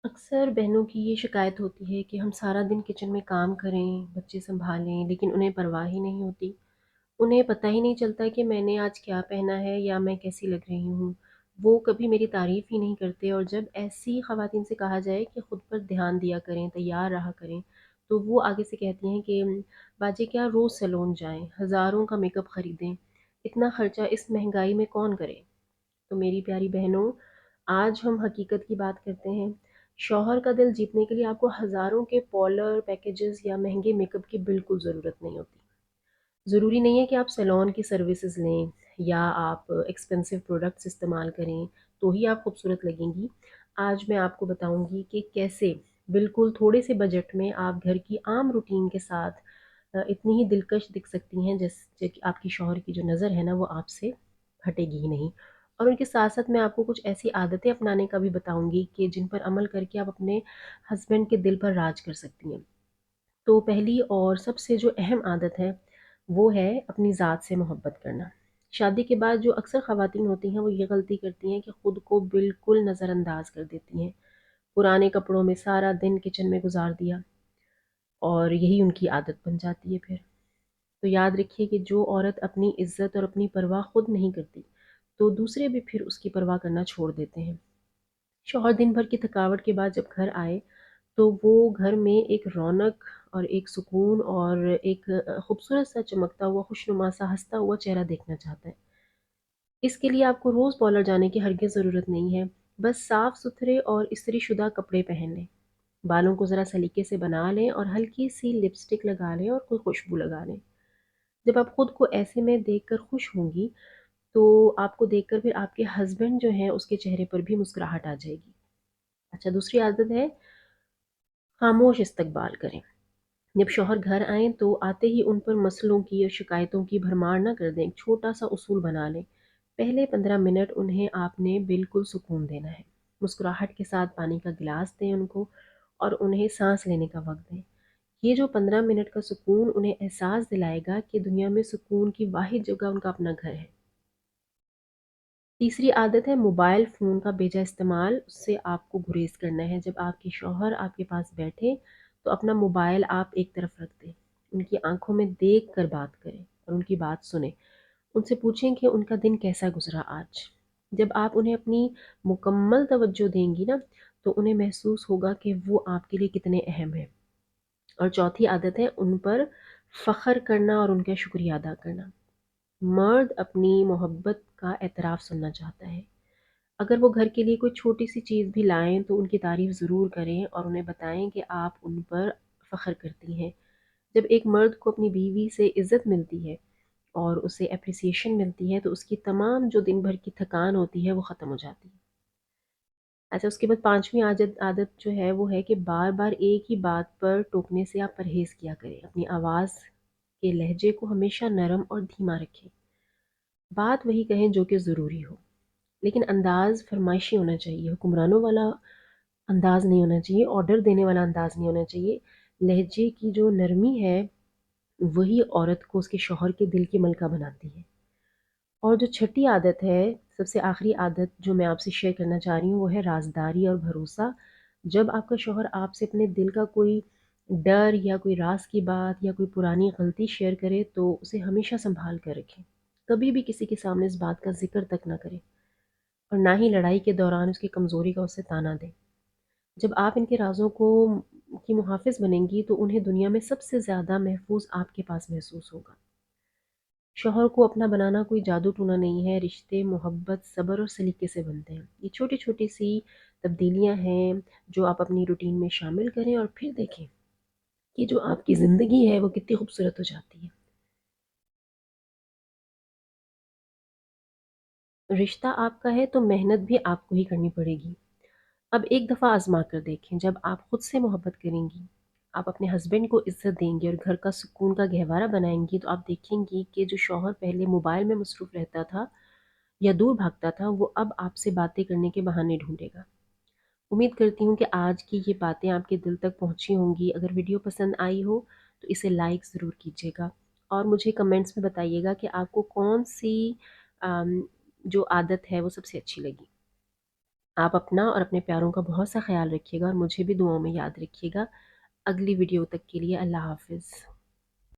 अक्सर बहनों की ये शिकायत होती है कि हम सारा दिन किचन में काम करें, बच्चे सँभालें, लेकिन उन्हें परवाह ही नहीं होती। उन्हें पता ही नहीं चलता कि मैंने आज क्या पहना है या मैं कैसी लग रही हूँ। वो कभी मेरी तारीफ़ ही नहीं करते, और जब ऐसी ख़वातीन से कहा जाए कि खुद पर ध्यान दिया करें, तैयार रहा करें, तो वो आगे से कहती हैं कि बाजी क्या रोज़ सैलून जाएँ, हज़ारों का मेकअप खरीदें, इतना खर्चा इस महँगाई में कौन करे? तो मेरी प्यारी बहनों, आज हम हकीकत की बात करते हैं। शौहर का दिल जीतने के लिए आपको हज़ारों के पार्लर पैकेजेस या महंगे मेकअप की बिल्कुल ज़रूरत नहीं होती। ज़रूरी नहीं है कि आप सैलून की सर्विसेज लें या आप एक्सपेंसिव प्रोडक्ट्स इस्तेमाल करें तो ही आप खूबसूरत लगेंगी। आज मैं आपको बताऊंगी कि कैसे बिल्कुल थोड़े से बजट में आप घर की आम रूटीन के साथ इतनी ही दिलकश दिख सकती हैं जैसे कि आपकी शौहर की जो नज़र है ना वो आपसे हटेगी ही नहीं। और उनके साथ साथ मैं आपको कुछ ऐसी आदतें अपनाने का भी बताऊंगी कि जिन पर अमल करके आप अपने हस्बैंड के दिल पर राज कर सकती हैं। तो पहली और सबसे जो अहम आदत है वो है अपनी ज़ात से मोहब्बत करना। शादी के बाद जो अक्सर ख़वातीन होती हैं वो ये गलती करती हैं कि ख़ुद को बिल्कुल नज़रअंदाज कर देती हैं। पुराने कपड़ों में सारा दिन किचन में गुजार दिया और यही उनकी आदत बन जाती है फिर। तो याद रखिए कि जो औरत अपनी इज्जत और अपनी परवाह खुद नहीं करती तो दूसरे भी फिर उसकी परवाह करना छोड़ देते हैं। शौहर दिन भर की थकावट के बाद जब घर आए तो वो घर में एक रौनक और एक सुकून और एक खूबसूरत सा चमकता हुआ खुशनुमा सा हंसता हुआ चेहरा देखना चाहता है। इसके लिए आपको रोज़ पार्लर जाने की हरगिज़ ज़रूरत नहीं है। बस साफ़ सुथरे और इस्त्री शुदा कपड़े पहन लें, बालों को ज़रा सलीके से बना लें और हल्की सी लिपस्टिक लगा लें और कोई खुशबू लगा लें। जब आप खुद को ऐसे में देखकर खुश होंगी तो आपको देखकर फिर आपके हस्बैंड जो हैं उसके चेहरे पर भी मुस्कुराहट आ जाएगी। अच्छा, दूसरी आदत है खामोश इस्तकबाल करें। जब शौहर घर आएँ तो आते ही उन पर मसलों की और शिकायतों की भरमार ना कर दें। एक छोटा-सा उसूल बना लें। पहले 15 मिनट उन्हें आपने बिल्कुल सुकून देना है। मुस्कुराहट के साथ पानी का गिलास दें उनको और उन्हें साँस लेने का वक़्त दें। ये जो 15 मिनट का सुकून उन्हें एहसास दिलाएगा कि दुनिया में सुकून की वाहिद जगह उनका अपना घर है। तीसरी आदत है मोबाइल फ़ोन का बेजा इस्तेमाल, उससे आपको गुरेज़ करना है। जब आपके शौहर आपके पास बैठे तो अपना मोबाइल आप एक तरफ रख दें। उनकी आँखों में देख कर बात करें और उनकी बात सुनें। उनसे पूछें कि उनका दिन कैसा गुज़रा आज। जब आप उन्हें अपनी मुकम्मल तवज्जो देंगी ना, तो उन्हें महसूस होगा कि वो आपके लिए कितने अहम हैं। और चौथी आदत है उन पर फ़ख्र करना और उनका शुक्रिया अदा करना। मर्द अपनी मोहब्बत का एतराफ़ सुनना चाहता है। अगर वो घर के लिए कोई छोटी-सी चीज़ भी लाएँ तो उनकी तारीफ़ ज़रूर करें और उन्हें बताएँ कि आप उन पर फ़ख्र करती हैं। जब एक मर्द को अपनी बीवी से इज़्ज़त मिलती है और उसे एप्रिसिएशन मिलती है तो उसकी तमाम जो दिन भर की थकान होती है वो ख़त्म हो जाती है। अच्छा, उसके बाद 5वीं आदत आदत जो है वो है कि बार-बार एक ही बात पर टोकने से आप परहेज़ किया करें। अपनी आवाज़ के लहजे को हमेशा नरम और धीमा रखें। बात वही कहें जो कि ज़रूरी हो, लेकिन अंदाज़ फ़रमाइशी होना चाहिए, हुक्मरानों वाला अंदाज़ नहीं होना चाहिए, ऑर्डर देने वाला अंदाज़ नहीं होना चाहिए। लहजे की जो नरमी है, वही औरत को उसके शौहर के दिल की मलका बनाती है। और जो छठी आदत है, सबसे आखिरी आदत जो मैं आपसे शेयर करना चाह रही हूँ, वो है राज़दारी और भरोसा। जब आपका शौहर आपसे अपने दिल का कोई डर या कोई राज़ की बात या कोई पुरानी गलती शेयर करे, तो उसे हमेशा सँभाल कर रखें। कभी भी किसी के सामने इस बात का ज़िक्र तक ना करें और ना ही लड़ाई के दौरान उसकी कमज़ोरी का उसे ताना दें। जब आप इनके राज़ों को की मुहाफ़िज़ बनेंगी, तो उन्हें दुनिया में सबसे ज़्यादा महफ़ूज़ आपके पास महसूस होगा। शौहर को अपना बनाना कोई जादू टूना नहीं है, रिश्ते मोहब्बत, सब्र और सलीके से बनते हैं। ये छोटी-छोटी सी तब्दीलियाँ हैं जो आप अपनी रूटीन में शामिल करें और फिर देखें कि जो आपकी ज़िंदगी है वो कितनी खूबसूरत हो जाती है। रिश्ता आपका है तो मेहनत भी आपको ही करनी पड़ेगी। अब एक दफ़ा आज़मा कर देखें, जब आप खुद से मोहब्बत करेंगी, आप अपने हस्बैंड को इज़्ज़त देंगी और घर का सुकून का गहवारा बनाएँगी, तो आप देखेंगी कि जो शौहर पहले मोबाइल में मसरूफ़ रहता था या दूर भागता था, वो अब आपसे बातें करने के बहाने ढूँढेगा। उम्मीद करती हूँ कि आज की ये बातें आपके दिल तक पहुँची होंगी। अगर वीडियो पसंद आई हो तो इसे लाइक ज़रूर कीजिएगा और मुझे कमेंट्स में बताइएगा कि आपको कौन-सी अम, जो आदत है वो सबसे अच्छी लगी। آپ اپنا اور اپنے پیاروں کا بہت سا خیال رکھیے گا اور مجھے بھی دعاؤں میں یاد رکھیے گا۔ اگلی ویڈیو تک کے لیے اللہ حافظ۔